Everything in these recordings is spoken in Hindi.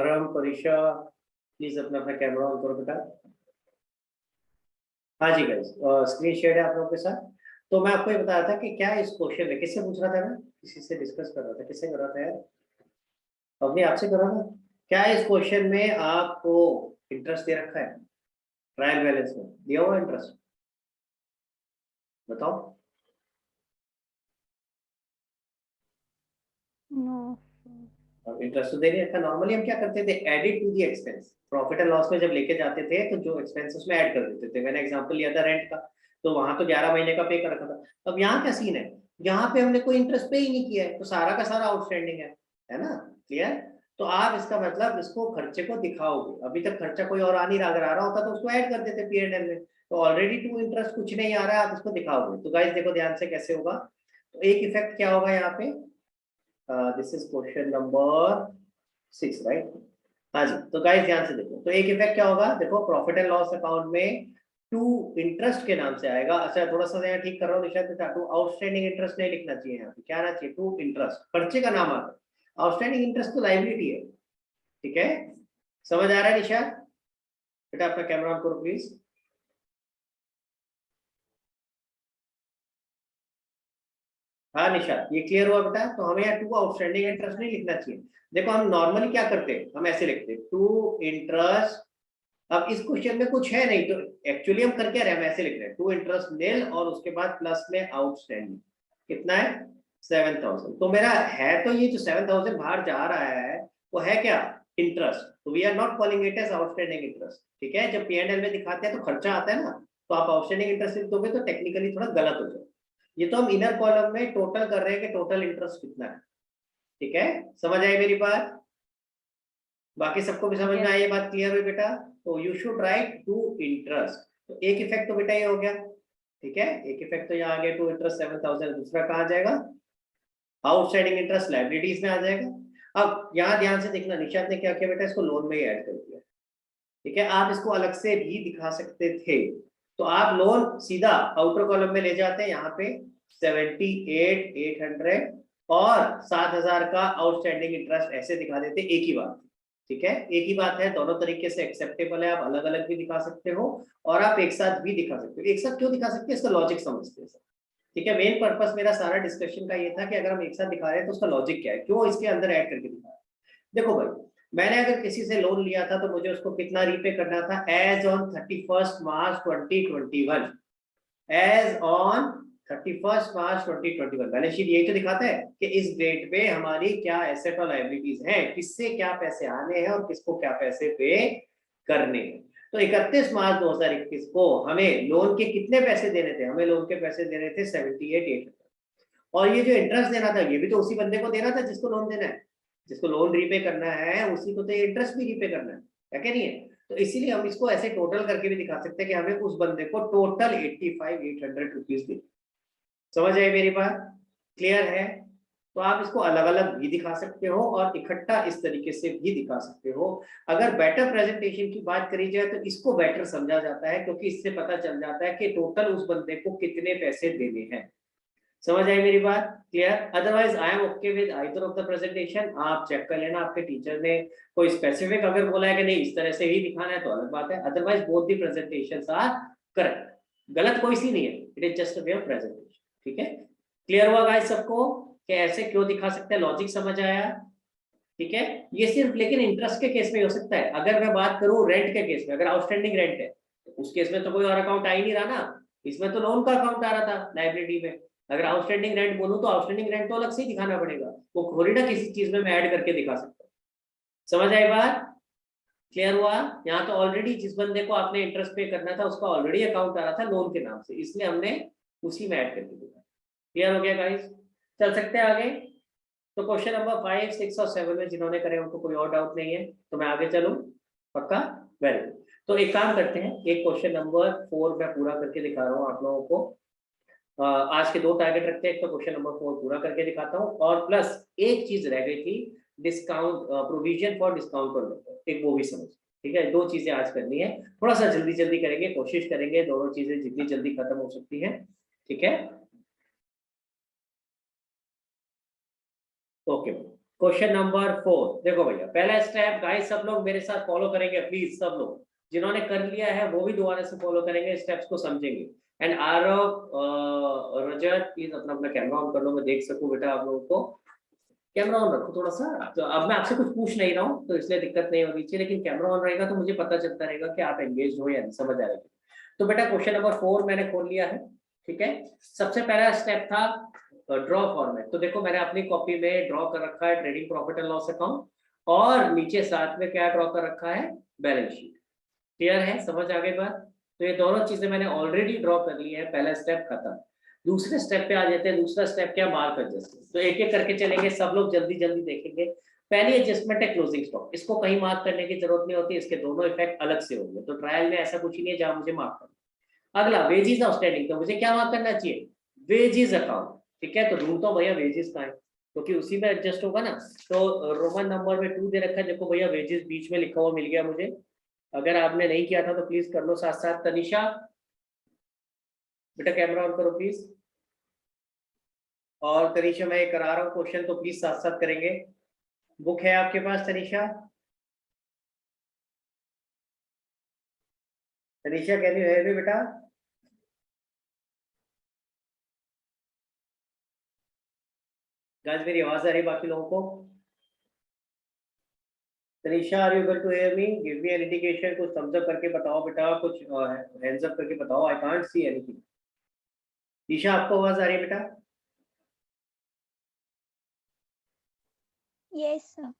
परम, परीक्षा, प्लीज अपना अपना कैमरा ऑन करो बेटा। हाँ जी गाइस, स्क्रीन शेयर है आप लोगों के साथ। तो मैं आपको ये बता रहा था कि क्या इस क्वेश्चन में, किससे पूछ रहा था मैं, किसी से डिस्कस कर रहा था, किससे कर रहा था यार, अपने आपसे कर रहा था। क्या इस क्वेश्चन में आपको इंटरेस्ट दे रखा है? ट्रायल बैलेंस में दिया हुआ इंटरेस्ट, बताओ। नो अब इंटरेस्ट तो दे नहीं रखा। नॉर्मली हम क्या करते थे, added to the expense. Profit and loss में जब लेके जाते थे तो जो एक्सपेंस उसमें ऐड कर देते थे। मैंने एग्जांपल लिया था रेंट का, तो वहां तो 11 महीने का पे कर रखा था। अब यहाँ क्या सीन है, यहाँ पे हमने कोई इंटरेस्ट पे ही नहीं किया है, तो सारा का सारा आउटस्टैंडिंग है ना। क्लियर? तो आप इसका मतलब इसको खर्चे को दिखाओगे। अभी तक खर्चा कोई और आ नहीं रहा, अगर आ रहा होता तो उसको ऐड कर देते P&L में। तो ऑलरेडी टू इंटरेस्ट कुछ नहीं आ रहा है, आप इसको दिखाओगे। तो गाइस देखो ध्यान से कैसे होगा। तो एक इफेक्ट क्या होगा यहाँ पे, this is question number 6 right. हाँ जी, तो गाइस ध्यान से देखो। तो एक इफेक्ट क्या होगा, देखो प्रॉफिट एंड लॉस अकाउंट में टू इंटरेस्ट के नाम से आएगा। अच्छा थोड़ा सा यहाँ ठीक कर रहा हूँ निशांत बेटा, टू आउटस्टैंडिंग इंटरेस्ट नहीं लिखना चाहिए यहाँ पे, क्या आना चाहिए, टू इंटरेस्ट, खर्चे का नाम आता है। आउटस्टैंडिंग इंटरेस्ट तो लाइबिलिटी है, ठीक है। समझ आ रहा है निशांत बेटा? अपना कैमरा ऑन करो प्लीज। हाँ निशांत, ये क्लियर हुआ बेटा? तो हमें यहाँ टू आउटस्टैंडिंग इंटरेस्ट नहीं लिखना चाहिए। देखो हम नॉर्मली क्या करते हैं, हम ऐसे लिखते हैं टू इंटरेस्ट। अब इस क्वेश्चन में कुछ है नहीं, तो एक्चुअली हम कर क्या रहे हैं, हम ऐसे लिख रहे हैं टू इंटरेस्ट नील और उसके बाद प्लस में आउटस्टैंडिंग कितना है, 7,000। तो मेरा है तो ये जो 7,000 बाहर जा रहा है वो है क्या, इंटरेस्ट। तो we are not calling it as outstanding interest, ठीक है। जब P&L में दिखाते हैं तो खर्चा आता है ना, तो आप आउटस्टैंडिंग इंटरेस्ट लिख दोगे तो टेक्निकली थोड़ा गलत हो जाए। ये तो हम इनर कॉलम में टोटल कर रहे हैं कि टोटल इंटरेस्ट कितना है, ठीक है। समझ आई मेरी बात? बाकी सबको भी समझ में आई ये बात, क्लियर हुई बेटा? तो you should write to interest. तो एक इफेक्ट तो बेटा ये हो गया, ठीक है। एक इफेक्ट तो यहाँ आ गया टू इंटरेस्ट 7,000। दूसरा कहाँ जाएगा, आउटस्टैंडिंग इंटरेस्ट लाइबिलिटीज में आ जाएगा। अब यहाँ ध्यान से देखना, निशांत ने क्या किया बेटा, इसको लोन में ही ऐड कर दिया, ठीक है। आप इसको अलग से भी दिखा सकते थे। तो आप लोन सीधा आउटर कॉलम में ले जाते हैं, यहाँ पे 78,800 और 7,000 का आउटस्टैंडिंग इंटरेस्ट ऐसे दिखा देते, एक ही बात, ठीक है। एक ही बात है, दोनों तरीके से एक्सेप्टेबल है। आप अलग अलग भी दिखा सकते हो और आप एक साथ भी दिखा सकते हो। एक साथ क्यों दिखा सकते हैं, इसका लॉजिक समझते हैं, ठीक है। मेन पर्पस मेरा सारा डिस्कशन का ये था कि अगर हम एक साथ दिखा रहे हैं तो उसका लॉजिक क्या है, क्यों इसके अंदर ऐड करके दिखा रहे हैं। देखो भाई, मैंने अगर किसी से लोन लिया था तो मुझे उसको कितना रीपे करना था, as on 31 March 2021। As on 31 March 2021 balance sheet यही तो दिखाता है कि इस डेट पे हमारी क्या एसेट और लायबिलिटीज हैं, किससे क्या पैसे आने हैं और किसको क्या पैसे पे करने हैं। तो 31 मार्च 2021 को हमें लोन के कितने पैसे देने थे, हमें लोन के पैसे देने थे 78,800। और ये जो इंटरेस्ट देना था ये भी तो उसी बंदे को देना था जिसको लोन देना है, जिसको लोन रीपे करना है उसी को तो ये इंटरेस्ट भी रीपे करना है क्या नहीं है। तो इसीलिए हम इसको ऐसे टोटल करके भी दिखा सकते हैं कि हमें उस बंदे को टोटल 85,800 रुपीज दी। समझ आई मेरी बात? क्लियर है? तो आप इसको अलग अलग भी दिखा सकते हो और इकट्ठा इस तरीके से भी दिखा सकते हो। अगर बेटर प्रेजेंटेशन की बात करी जाए तो इसको बेटर समझा जाता है, क्योंकि इससे पता चल जाता है कि टोटल उस बंदे को कितने पैसे देने हैं। समझ आई मेरी बात? Clear? Otherwise I am okay with either of the presentation. आप चेक कर लेना, आपके टीचर ने कोई स्पेसिफिक अगर बोला है कि नहीं इस तरह से ही दिखाना है तो अलग बात है, otherwise both the presentations are correct. गलत कोई सी नहीं है, it is just a way of presentation, ठीक है। क्लियर हुआ गाइस सबको कि ऐसे क्यों दिखा सकते हैं, लॉजिक समझ आया? ठीक है। ये सिर्फ लेकिन इंटरेस्ट के केस में हो सकता है। अगर मैं बात करूं रेंट के केस में, अगर आउटस्टैंडिंग रेंट है तो उस केस में तो कोई और अकाउंट आ ही नहीं रहा ना, इसमें तो लोन का अकाउंट आ रहा था लाइबिलिटी में। अगर आउटस्टैंडिंग रेंट बोलूं तो आउटस्टैंडिंग रेंट तो अलग से ही दिखाना पड़ेगा, वो थोड़ी ना किसी चीज में मैं ऐड करके दिखा सकता हूँ। समझ आई बात? क्लियर हुआ? यहाँ तो ऑलरेडी जिस बंदे को आपने इंटरेस्ट पे करना था उसका ऑलरेडी अकाउंट आ रहा था लोन के नाम से, इसलिए हमने उसी में ऐड करके दिखा। क्लियर हो गया गाइस? चल सकते हैं आगे। तो क्वेश्चन नंबर 5, 6 और 7 में जिन्होंने करे उनको कोई और डाउट नहीं है तो मैं आगे चलूं? पक्का? Very good. तो एक काम करते हैं, एक क्वेश्चन नंबर 4 मैं पूरा करके दिखा रहा हूँ आप लोगों को। आज के 2 टारगेट रखते हैं, एक तो क्वेश्चन नंबर 4 पूरा करके दिखाता हूँ और प्लस एक चीज रह गई थी, डिस्काउंट प्रोविजन फॉर डिस्काउंट और एक वो भी समझ। ठीक है, 2 चीजें आज करनी है, थोड़ा सा जल्दी जल्दी करेंगे, कोशिश करेंगे दोनों चीजें जितनी जल्दी खत्म हो सकती है, ठीक है। ओके क्वेश्चन नंबर 4 देखो भैया, पहला स्टेप गाइस सब लोग मेरे साथ फॉलो करेंगे प्लीज, सब लोग जिन्होंने कर लिया है वो भी दोबारा से फॉलो करेंगे, स्टेप्स को समझेंगे। एंड आरव रजत प्लीज अपना अपना कैमरा ऑन कर लो, मैं देख सकूं बेटा आप लोगों को। कैमरा ऑन रखो थोड़ा सा, तो अब मैं आपसे कुछ पूछ नहीं रहा हूँ तो इसलिए दिक्कत नहीं होनी चाहिए, लेकिन कैमरा ऑन रहेगा तो मुझे पता चलता रहेगा कि आप एंगेज हो या नहीं, समझ आ रहा है। तो बेटा क्वेश्चन नंबर 4 मैंने खोल लिया है, ठीक है। सबसे पहला स्टेप था ड्रॉ फॉर्मेट। तो देखो मैंने अपनी कॉपी में ड्रॉ कर रखा है trading profit and loss account, और नीचे साथ में क्या ड्रॉ कर रखा है, बैलेंस शीट। क्लियर है, समझ आ गई बात। तो ये दोनों चीजें मैंने ऑलरेडी ड्रॉ कर ली है, पहला स्टेप खत्म। दूसरे स्टेप पे आ जाते हैं। दूसरा स्टेप क्या, मार्क एडजस्टमेंट। तो एक एक करके चलेंगे, सब लोग जल्दी जल्दी देखेंगे। पहली एडजस्टमेंट है क्लोजिंग स्टॉक, इसको कहीं मार्क करने की जरूरत नहीं होती, इसके दोनों इफेक्ट अलग से होंगे, तो ट्रायल में ऐसा कुछ ही नहीं है जहां मुझे मार्क करना। अगला वेजेस आउटस्टैंडिंग, तो मुझे क्या मार्क करना चाहिए, वेजेस अकाउंट, ठीक है। तो ढूंढता हूँ भैया वेजेस कहाँ है, क्योंकि उसी में एडजस्ट होगा ना। तो रोमन नंबर में 2 दे रखा है, देखो भैया वेजेस बीच में लिखा हुआ मिल गया मुझे। अगर आपने नहीं किया था तो प्लीज कर लो साथ साथ। तनिषा बेटा कैमरा ऑन करो प्लीज। और तनिषा मैं करा रहा हूँ क्वेश्चन, तो प्लीज साथ साथ करेंगे। बुक है आपके पास Tanisha? Tanisha can you hear me बेटा? गाइस मेरी आवाज आ रही है बाकी लोगों को? Tanisha are you able to hear me? Give me an indication, कुछ थम्स अप करके बताओ बेटा, कुछ हैंड्स अप करके बताओ। I can't see anything. Isha आपको आवाज आ रही है बेटा? Yes sir.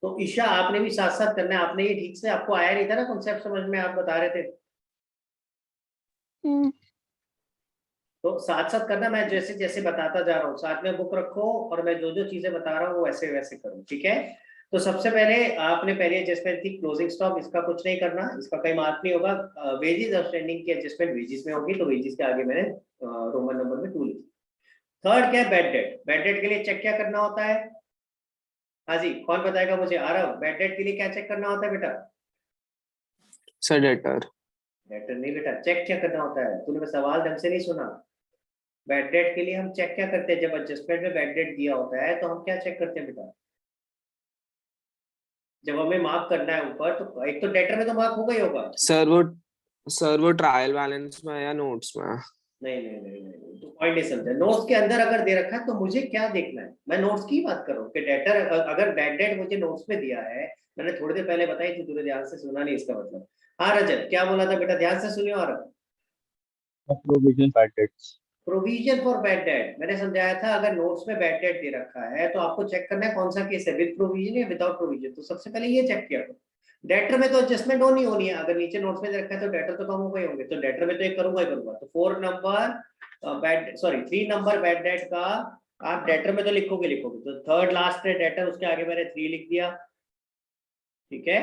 तो ईशा आपने भी साथ साथ करना है, आपने ये ठीक से, आपको आया नहीं था ना कॉन्सेप्ट समझ में, आप बता रहे थे। तो साथ साथ करना, मैं जैसे जैसे बताता जा रहा हूँ साथ में बुक रखो, और मैं जो जो चीजें बता रहा हूँ वो वैसे वैसे करो, ठीक है। तो सबसे पहले आपने पहले एडजस्टमेंट थी क्लोजिंग स्टॉक, इसका कुछ नहीं करना, इसका कोई मार्क नहीं होगा। वेजेस आउटस्टैंडिंग की एडजस्टमेंट वेजेस में होगी, तो वेजेस के आगे मैंने रोमन नंबर में 2 लिखी। थर्ड क्या है, बैड डेट। बैड डेट के लिए चेक क्या करना होता है? हाँ जी, कौन बताएगा मुझे? आ रहा हूँ। बैड डेट के लिए क्या चेक करना होता है बेटा? Sir debtor. डेटर नहीं बेटा, चेक क्या करना होता है? तूने सवाल ढंग से नहीं सुना। बैड डेट के लिए हम चेक क्या करते हैं, जब एडजस्टमेंट में बैड डेट दिया होता है तो हम क्या चेक करते हैं बेटा? जब हमें मार्क करना है ऊपर, तो एक तो डेटर में तो मार्क होगा ही होगा। सर वो ट्रायल बैलेंस में या नोट्स में? नहीं, तो पॉइंट नहीं समझा। नोट्स के अंदर अगर दे रखा है तो मुझे क्या देखना है, मैं नोट्स की बात कर रहा हूँ कि डेटर अगर बैड डेट मुझे नोट्स में दिया है, मैंने थोड़ी देर पहले बताई थी, तूने ध्यान से सुना नहीं, इसका मतलब। हाँ रजत क्या बोला था बेटा, ध्यान से सुनियो। और provision bad debts. Provision for bad debt मैंने समझाया था, अगर नोट्स में बैड डेट दे रखा है तो आपको चेक करना है कौन सा केस है, विद प्रोविजन या विदाउट प्रोविजन। तो सबसे पहले ये चेक किया करो। डेटर में तो एडजस्टमेंट होनी है, अगर नीचे नोट्स में दे रखा है तो डेटर तो कम हो गए होंगे, तो डेटर में तो एक करूंगा ही करूंगा। तो 4 number bad, sorry 3 number bad debt का आप डेटर में तो लिखोगे। तो थर्ड लास्ट है डेटर, उसके आगे मैंने 3 लिख दिया, ठीक है।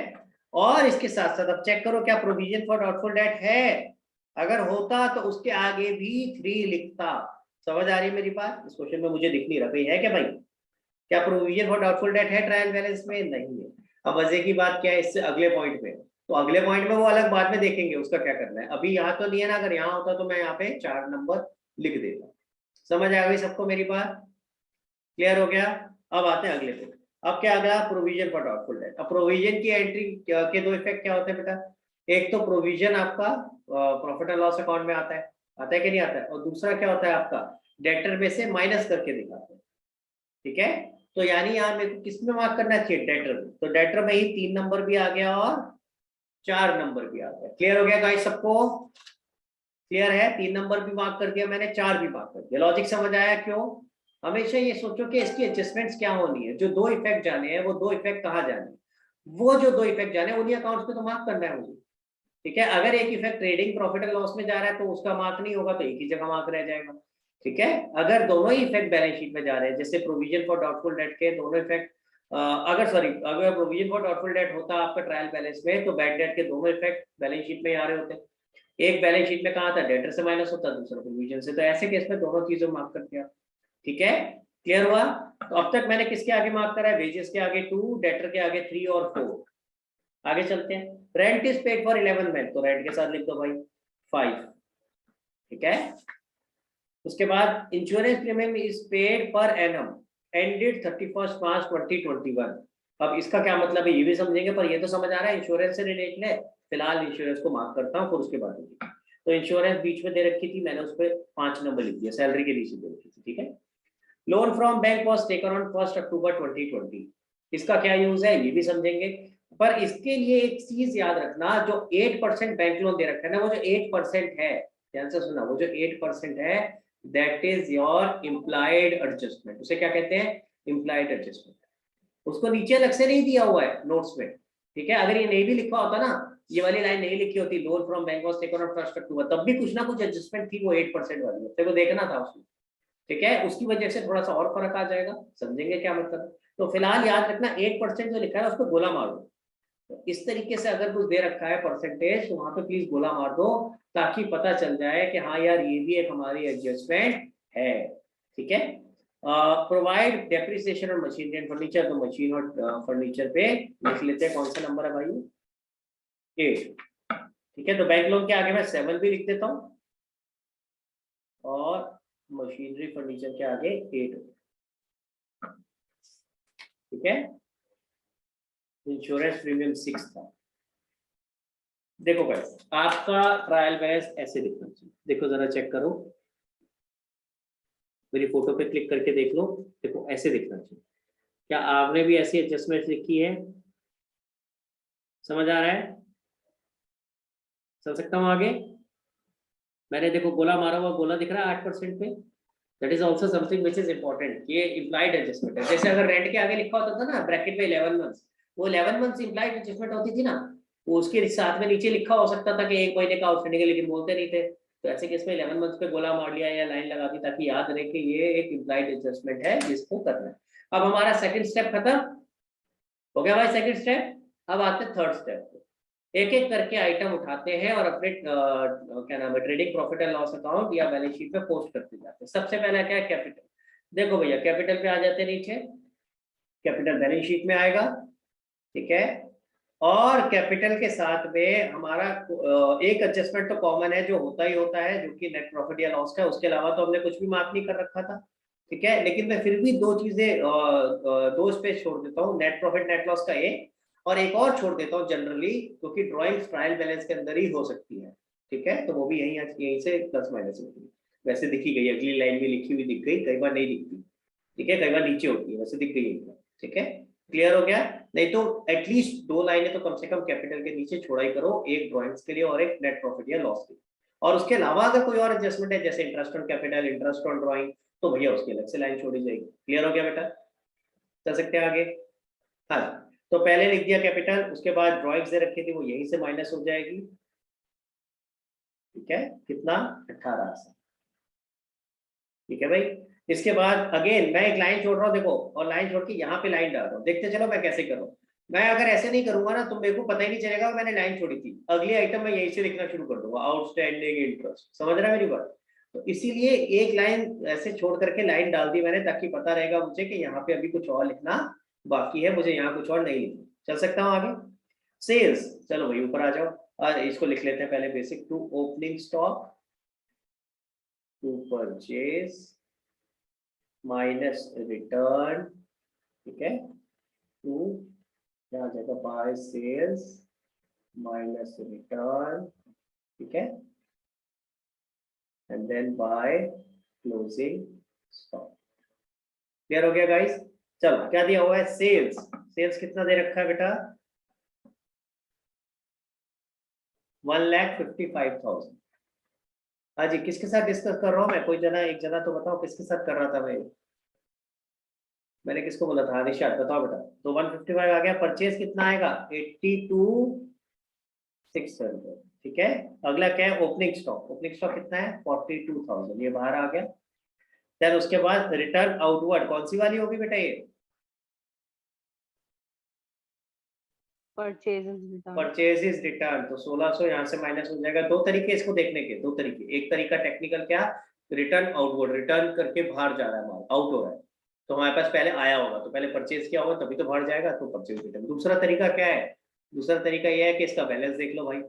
और इसके साथ साथ अब चेक करो क्या प्रोविजन फॉर डाउटफुल डेट है। अगर होता तो उसके आगे भी 3 लिखता। समझ आ रही है मेरी बात? इस क्वेश्चन में मुझे दिख नहीं रहा, भाई है क्या भाई? क्या प्रोविजन फॉर डाउटफुल डेट है ट्रायल बैलेंस में? नहीं है। अब मजे की बात क्या है, इससे अगले पॉइंट में, तो अगले पॉइंट में वो अलग बाद में देखेंगे उसका क्या करना है, अभी यहाँ तो नहीं है ना। अगर यहाँ होता तो मैं यहाँ पे 4 नंबर लिख देता। समझ आ गई सबको मेरी बात? क्लियर हो गया? अब आते हैं अगले पे। अब क्या आ गया, प्रोविजन फॉर डाउटफुल डेट। अब प्रोविजन की एंट्री के 2 इफेक्ट क्या होते हैं बेटा? एक तो प्रोविजन आपका प्रॉफिट एंड लॉस अकाउंट में आता है कि नहीं आता है, और दूसरा क्या होता है आपका, डेटर में से माइनस करके दिखाते हैं, ठीक है। तो यानी यहाँ मेरे को किस में मार्क करना चाहिए, डेटर में। तो डेटर में ही 3 नंबर भी आ गया और 4 नंबर भी आ गया। क्लियर हो गया गाइस सबको? क्लियर है? 3 नंबर भी मार्क कर दिया मैंने, 4 भी मार्क कर दिया। लॉजिक समझ आया? क्यों? हमेशा ये सोचो कि इसकी एडजस्टमेंट्स क्या होनी है, जो 2 इफेक्ट जाने हैं वो 2 इफेक्ट कहाँ जाने हैं, वो जो 2 इफेक्ट जाने हैं उन्हीं अकाउंट्स पे तो मार्क करना है मुझे, ठीक है। अगर एक effect trading profit and loss में जा रहा है तो उसका मार्क नहीं होगा, तो एक ही जगह मार्क रह जाएगा, ठीक है। अगर दोनों ही इफेक्ट बैलेंस शीट में जा रहे हैं, जैसे प्रोविजन फॉर डाउटफुल डेट के दोनों इफेक्ट, अगर प्रोविजन फॉर डाउटफुल डेट होता आपका ट्रायल बैलेंस में, तो बैड डेट के दोनों इफेक्ट बैलेंस शीट में आ रहे होते। एक बैलेंस शीट में कहा था डेटर से माइनस होता, दूसरा प्रोविजन से, तो ऐसे केस में दोनों चीजों मार्क कर दिया, ठीक है। क्लियर हुआ? तो अब तक मैंने किसके आगे मार्क करा है, वेजेस के आगे 2, डेटर के आगे 3 और 4। आगे चलते हैं। Rent is paid for 11 month, तो रेंट के साथ लिख दो भाई 5, ठीक है। उसके बाद insurance premium is paid per annum, ended 31 March 2021। अब इसका क्या मतलब है ये भी समझेंगे, पर ये तो समझ आ रहा है इंश्योरेंस से रिलेटेड है। फिलहाल इंश्योरेंस को मार्क करता हूँ, फिर उसके बाद तो इंश्योरेंस बीच में दे रखी थी, मैंने उस पर 5 नंबर लिख दिया, सैलरी के नीचे दे रखी थी, ठीक है। Loan from bank was taken on 1 अक्टूबर 2020। इसका क्या यूज है ये भी समझेंगे, पर इसके लिए एक चीज याद रखना, जो 8% बैंक लोन दे रखा है ना, वो जो 8% है, ध्यान से सुना, वो जो 8% है that is your implied adjustment. उसे क्या कहते हैं? Implied adjustment. उसको नीचे अलग से नहीं दिया हुआ है नोट्स में, ठीक है। अगर ये नहीं भी लिखा होता ना, ये वाली लाइन नहीं लिखी होती, loan from bank was taken on 1 अक्टूबर, तब भी कुछ ना कुछ एडजस्टमेंट थी वो 8% वाली, तेरे को देखना था उसमें, ठीक है। उसकी वजह से थोड़ा सा और फर्क आ जाएगा, समझेंगे क्या मतलब है। तो फिलहाल याद रखना 8% जो लिखा है उसको गोला मार दो। तो इस तरीके से अगर कुछ दे रखा है परसेंटेज, तो वहां पे प्लीज गोला मार दो, ताकि पता चल जाए कि हाँ यार ये भी एक हमारी एडजस्टमेंट है, ठीक है। प्रोवाइड डेप्रिसिएशन और मशीनरी एंड फर्नीचर, तो मशीन और फर्नीचर पे लिख लेते हैं, कौन सा नंबर है भाई? 8, ठीक है। तो बैंक लोन के आगे मैं 7 भी लिख देता हूँ, और मशीनरी फर्नीचर के आगे 8, ठीक है। इंश्योरेंस प्रीमियम 6 था। देखो गाइस, आपका ट्रायल बैलेंस ऐसे दिखना चाहिए, देखो जरा चेक करो, मेरी फोटो पे क्लिक करके देख लो, देखो ऐसे दिखना चाहिए। क्या आपने भी ऐसी एडजस्टमेंट लिखी है? समझ आ रहा है? चल सकता हूँ आगे? मैंने देखो गोला मारा हुआ, गोला दिख रहा है 8% पे, that is also something which is important, ये इम्प्लाइड एडजस्टमेंट है। जैसे अगर रेंट के आगे लिखा होता था ना ब्रैकेट में 11 मंथ्स, वो 11 मंथ्स इम्प्लाइड एडजस्टमेंट होती थी ना, वो उसके साथ में नीचे लिखा हो सकता था कि 1 महीने का आउटस्टैंडिंग है, लेकिन बोलते नहीं थे। तो ऐसे केस में 11 मंथ्स पे गोला मार लिया या लाइन लगा दी, ताकि याद रहे कि ये एक इम्प्लाइड एडजस्टमेंट है जिसको करना है। अब हमारा सेकंड स्टेप खत्म हो गया भाई, सेकंड स्टेप। अब आते हैं थर्ड स्टेप। एक एक करके आइटम उठाते हैं और अपने क्या नाम है, trading profit and loss account या बैलेंस शीट पे पोस्ट करते जाते हैं। सबसे पहला क्या है? कैपिटल। देखो भैया, कैपिटल पे आ जाते हैं नीचे, कैपिटल बैलेंस शीट में आएगा, ठीक है। और कैपिटल के साथ में हमारा एक एडजस्टमेंट तो कॉमन है, जो होता ही होता है, जो कि नेट प्रॉफिट या लॉस का। उसके अलावा तो हमने कुछ भी मार्क नहीं कर रखा था, ठीक है। लेकिन मैं फिर भी दो चीजें, दो स्पेस छोड़ देता हूँ, नेट प्रॉफिट नेट लॉस का एक, और एक और छोड़ देता हूँ जनरली, क्योंकि ड्रॉइंग ट्रायल बैलेंस के अंदर ही हो सकती है, ठीक है। तो वो भी यहीं से प्लस माइनस होती है। वैसे दिखी गई, अगली लाइन में लिखी हुई दिख गई, कई बार नहीं दिखती, ठीक है, कई बार नीचे होती है, वैसे दिख गई है, ठीक है। क्लियर हो गया? नहीं तो एटलीस्ट 2 लाइनें तो कम से कम कैपिटल के नीचे छोड़ा ही करो, एक ड्रॉइंग्स के लिए और एक नेट प्रॉफिट या लॉस के लिए। और उसके अलावा अगर कोई और एडजस्टमेंट है, जैसे interest on capital, interest on drawing, तो भैया उसकी अलग से लाइन छोड़ी जाएगी। क्लियर हो गया बेटा? चल सकते हैं आगे? हाँ, तो पहले लिख दिया कैपिटल, उसके बाद ड्रॉइंग्स दे रखी थी, वो यहीं से माइनस हो जाएगी, ठीक है। कितना? 18 से, ठीक है भाई। इसके बाद अगेन मैं एक लाइन छोड़ रहा हूँ, देखो, और लाइन छोड़ के यहाँ पे लाइन डाल रहा हूँ, देखते चलो मैं कैसे कर रहा हूँ। मैं अगर ऐसे नहीं करूंगा ना, तो मेरे को पता ही नहीं चलेगा मैंने लाइन छोड़ी थी। अगली आइटम मैं यहीं से लिखना शुरू कर दूंगा, आउटस्टैंडिंग इंटरेस्ट। समझ रहा है मेरी बात? तो इसीलिए एक लाइन ऐसे छोड़ करके लाइन डाल दी मैंने, ताकि पता रहेगा मुझे कि यहाँ पे अभी कुछ और लिखना बाकी है, मुझे यहाँ कुछ और नहीं लिखना। चल सकता हूँ आगे? सेल्स, चलो भाई ऊपर आ जाओ, और इसको लिख लेते हैं पहले basic, to opening stock, to purchase minus return, ठीक है, टू क्या आ जाएगा, बाय सेल्स माइनस रिटर्न, ठीक है, and then by closing stock. Clear हो गया गाइस? चलो, क्या दिया हुआ है? सेल्स। सेल्स कितना दे रखा है बेटा? 1,55,000। हाँ जी, किसके साथ डिस्कस कर रहा हूँ मैं? कोई जना, एक जना तो बताओ किसके साथ कर रहा था मैं? मैंने किसको बोला था? निशाद, बताओ बेटा। तो 155 आ गया। परचेज कितना आएगा? 82,600, ठीक है। अगला क्या है? Opening stock. ओपनिंग स्टॉक कितना है? 42,000, ये बाहर आ गया। देन उसके बाद रिटर्न आउटवर्ड, कौन सी वाली होगी बेटा ये? परचेजेस रिटर्न, तो 1600 यहाँ से माइनस हो जाएगा। दो तरीके इसको देखने के, दो तरीके। एक तरीका टेक्निकल, क्या? रिटर्न आउटवर्ड, रिटर्न करके बाहर जा रहा है माल, आउट हो रहा है, तो हमारे पास पहले आया होगा, तो पहले परचेज किया होगा, तभी तो बाहर जाएगा, तो परचेज रिटर्न। दूसरा तरीका क्या है? दूसरा तरीका यह है कि इसका बैलेंस देख लो भाई।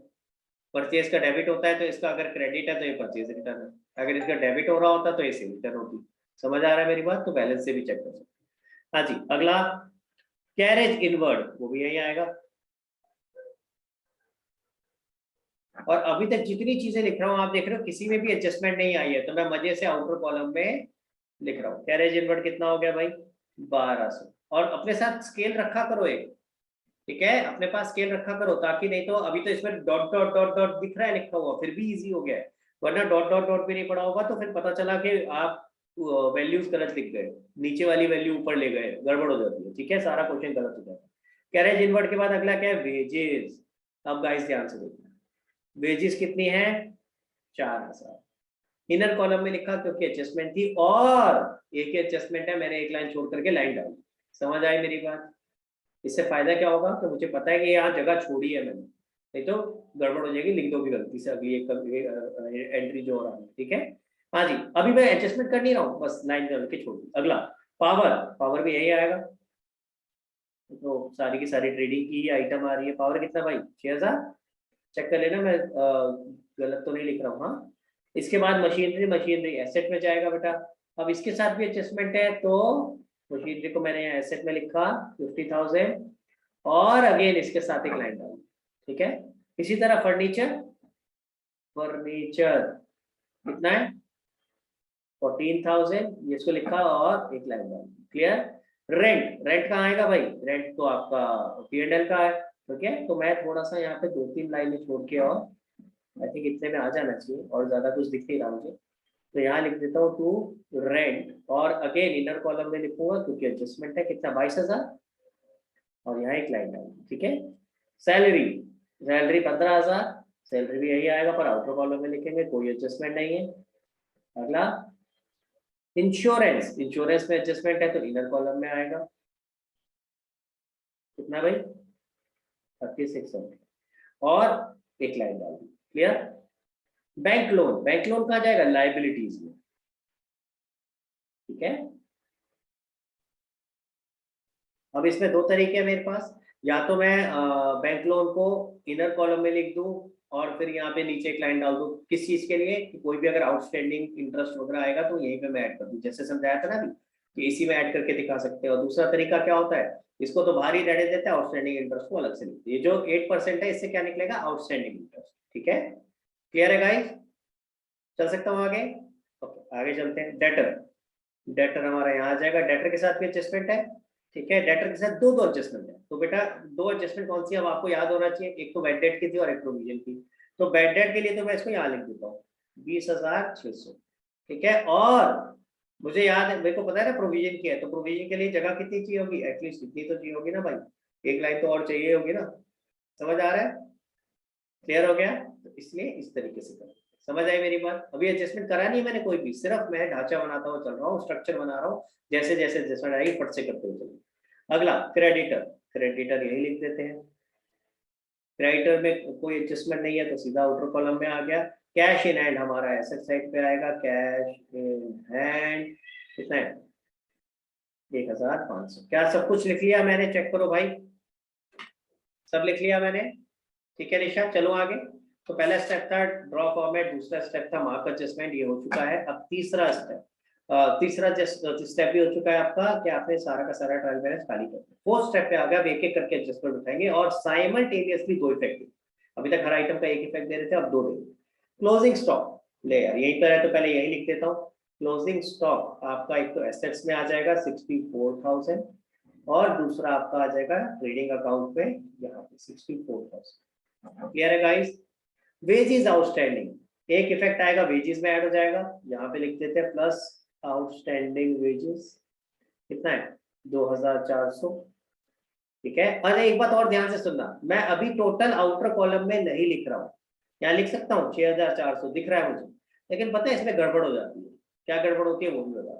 परचेज का डेबिट होता है, तो इसका अगर क्रेडिट है तो ये परचेज रिटर्न है, अगर इसका डेबिट हो रहा होता तो ये सेल रिटर्न होती। समझ आ रहा है मेरी बात? तो बैलेंस से भी चेक कर सकते हैं। हाँ जी, अगला कैरेज इनवर्ड, वो भी यही आएगा। और अभी तक जितनी चीजें लिख रहा हूँ आप देख रहे हो किसी में भी एडजस्टमेंट नहीं आई है, तो मैं मजे से आउटर कॉलम में लिख रहा हूँ। कैरेज इनवर्ड कितना हो गया भाई, 1200। और अपने साथ स्केल रखा करो एक, ठीक है, अपने पास स्केल रखा करो, ताकि नहीं तो अभी तो इसमें डॉट डॉट डॉट डॉट दिख रहा है लिखा हुआ, फिर भी इजी हो गया है, वरना डॉट डॉट डॉट भी नहीं पड़ा होगा तो फिर पता चला कि आप वैल्यूज गलत लिख गए, नीचे वाली वैल्यू ऊपर ले गए, गड़बड़ हो जाती है, ठीक है, सारा क्वेश्चन गलत हो जाता है। कैरेज इनवर्ड के बाद अगला क्या है, वेजेस। अब गाइस ध्यान से देखना, वेजेस कितनी है, 4000। इनर कॉलम में लिखा क्योंकि एडजस्टमेंट थी, और एक एडजस्टमेंट है, मैंने एक लाइन छोड़ करके लाइन डाली। समझ आई मेरी बात? इससे फायदा क्या होगा, तो मुझे पता है कि यहाँ जगह छोड़ी है मैंने, नहीं तो गड़बड़ हो जाएगी, लिख दोगे गलती से अगली एक एंट्री जो हो रहा है, ठीक है। हाँ जी, अभी मैं एडजस्टमेंट कर नहीं रहा हूँ, बस लाइन डाल के छोड़ दी। अगला पावर, पावर भी यही आएगा, तो सारी की सारी ट्रेडिंग की आइटम आ रही है। पावर कितना भाई, 6000। चेक कर लेना, मैं गलत तो नहीं लिख रहा हूँ। हाँ, इसके बाद मशीनरी, मशीनरी एसेट में जाएगा बेटा। अब इसके साथ भी एडजस्टमेंट है, तो मशीनरी को मैंने यहाँ एसेट में लिखा 50,000, और अगेन इसके साथ एक लाइन डाली, ठीक है। इसी तरह फर्नीचर, फर्नीचर कितना है, 14,000, ये इसको लिखा और एक लाइन डाली, क्लियर। रेंट, रेंट कहाँ आएगा भाई, रेंट तो आपका P&L का है, ठीक है। तो मैं थोड़ा सा यहाँ पे 2-3 लाइनें छोड़ के, और आई थिंक इतने में आ जाना चाहिए, और ज्यादा कुछ दिख नहीं रहा मुझे, तो यहाँ लिख देता हूँ टू रेंट, और अगेन इनर कॉलम में लिखूंगा क्योंकि एडजस्टमेंट है, कितना 22,000, और यहाँ एक लाइन डालूंगा, ठीक है। सैलरी, सैलरी 15,000, सैलरी भी यही आएगा, पर आउटर कॉलम में लिखेंगे, कोई एडजस्टमेंट नहीं है। अगला इंश्योरेंस, इंश्योरेंस में एडजस्टमेंट है तो इनर कॉलम में आएगा, कितना भाई 3600, और एक लाइन डाल दी, clear. Bank loan, bank loan कहाँ जाएगा, लाइबिलिटीज में, ठीक है। अब इसमें दो तरीके हैं मेरे पास, या तो मैं बैंक लोन को इनर कॉलम में लिख दूं और फिर यहाँ पे नीचे एक लाइन डाल दूं, किस चीज के लिए, कि कोई भी अगर आउटस्टैंडिंग इंटरेस्ट वगैरह आएगा तो यहीं पे मैं ऐड कर दूं, जैसे समझाया था ना अभी कि इसी में ऐड करके दिखा सकते हैं। और दूसरा तरीका क्या होता है, इसको तो बाहर ही रहने देते हैं, आउटस्टैंडिंग इंटरेस्ट को अलग से लिखते हैं। ये जो 8% है, इससे क्या निकलेगा, आउटस्टैंडिंग इंटरेस्ट, ठीक है। क्लियर है गाइस, चल सकता हूँ आगे। ओके, आगे चलते हैं। डेटर, डेटर हमारा यहाँ आ जाएगा, डेटर के साथ भी एडजस्टमेंट है, ठीक है। डेटर के साथ दो दो एडजस्टमेंट है, तो बेटा दो एडजस्टमेंट कौन सी है, अब आपको याद होना चाहिए, एक तो बैड डेट की थी और एक प्रोविजन की। तो बैड डेट के लिए तो मैं इसको यहाँ लिख देता हूँ 20,600, ठीक है। और मुझे याद है, मेरे को पता है ना प्रोविजन की है, तो प्रोविजन के लिए जगह कितनी चाहिए होगी, एटलीस्ट इतनी तो चाहिए होगी ना भाई, एक लाइन तो और चाहिए होगी ना। समझ आ रहा है, क्लियर हो गया, तो इसलिए इस तरीके से करें। समझ आई मेरी बात? अभी एडजस्टमेंट करा नहीं मैंने कोई भी, सिर्फ मैं ढांचा बनाता हुआ चल रहा हूँ, स्ट्रक्चर बना रहा हूँ, जैसे जैसे एडजस्टमेंट आएगी फट से करते हुए चलिए। अगला क्रेडिटर, क्रेडिटर यही लिख देते हैं। क्रेडिटर में कोई एडजस्टमेंट नहीं है तो सीधा आउटर कॉलम में आ गया। कैश इन हैंड हमारा एसेट साइड पे आएगा, कैश इन हैंड कितना है, 1,500। क्या सब कुछ लिख लिया मैंने, चेक करो भाई, सब लिख लिया मैंने, ठीक है निशा। चलो आगे। तो पहला स्टेप था ड्रॉ फॉर्मेट, दूसरा स्टेप था मार्क एडजस्टमेंट, ये हो चुका है। अब तीसरा स्टेप, तीसरा स्टेप भी हो चुका है आपका कि आपने सारा का सारा ट्रायल बैलेंस खाली कर दिया। फोर्थ स्टेप पे आ गया, अब एक एक करके एडजस्टमेंट उठाएंगे और साइमल्टेनियसली दो इफेक्ट। अभी तक हर आइटम का एक इफेक्ट दे रहे थे, अब दो देंगे। क्लोजिंग स्टॉक, ले यार यहीं पर है तो पहले यही लिख देता हूँ। क्लोजिंग स्टॉक आपका एक तो एसेट्स में आ जाएगा 64,000, और दूसरा आपका आ जाएगा ट्रेडिंग अकाउंट में यहाँ पे 64,000। क्लियर है गाइस? वेजेस आउटस्टैंडिंग, एक इफेक्ट आएगा वेजेस में ऐड हो जाएगा, यहाँ पे लिख देते हैं प्लस आउटस्टैंडिंग वेजेस, कितना है 2,400, ठीक है। अरे एक बात और ध्यान से सुनना, मैं अभी टोटल आउटर कॉलम में नहीं लिख रहा हूँ, यहाँ लिख सकता हूँ 6,400 दिख रहा है मुझे, लेकिन पता है इसमें गड़बड़ हो जाती है। क्या गड़बड़ होती है वो भी बता।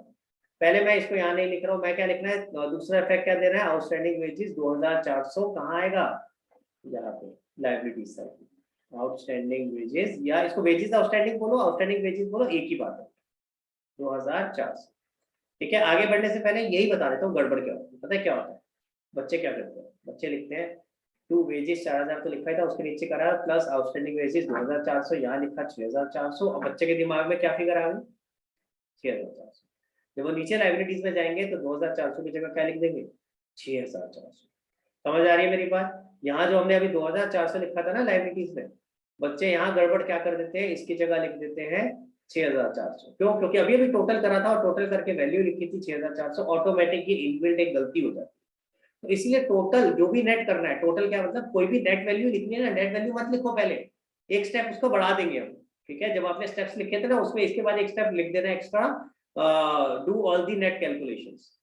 पहले मैं इसको यहाँ नहीं लिख रहा हूँ, मैं क्या लिखना है, दूसरा इफेक्ट क्या देना है, आउटस्टैंडिंग वेजेस 2,400 कहाँ आएगा, यहाँ पे लायबिलिटी साइड, आउटस्टैंडिंग वेजेस, या इसको वेजेस आउटस्टैंडिंग बोलो, आउटस्टैंडिंग वेजेस बोलो, एक ही बात है, 2,400, ठीक है। आगे बढ़ने से पहले यही बता देता हूँ गड़बड़ क्या होती है। पता है क्या होता है, बच्चे क्या करते हैं, बच्चे लिखते हैं टू वेजेस 4,000 तो लिखा ही था, उसके नीचे करा प्लस आउटस्टैंडिंग वेजेस 2,400, यहाँ लिखा 6,400। अब बच्चे के दिमाग में क्या फिगर आ गई, 6,400। जब वो नीचे लाइबिलिटीज में जाएंगे तो 2400 की जगह क्या लिख देंगे, 6400। समझ आ रही है मेरी बात? यहाँ जो हमने अभी 2400 लिखा था ना लाइबिलिटीज में, बच्चे यहाँ गड़बड़ क्या कर देते हैं, इसकी जगह लिख देते हैं 6400। क्यों? क्योंकि अभी अभी टोटल करा था और टोटल करके वैल्यू लिखी थी 6400, ऑटोमेटिक ही इनबिल्ट एक गलती हो जाती है। तो इसलिए टोटल जो भी नेट करना है, टोटल क्या मतलब, कोई भी नेट वैल्यू लिखनी है ना, नेट वैल्यू मत लिखो पहले, एक स्टेप उसको बढ़ा देंगे हम, ठीक है? जब आपने स्टेप्स लिखे थे ना, उसमें इसके बाद एक स्टेप लिख देना extra, do all the net calculations.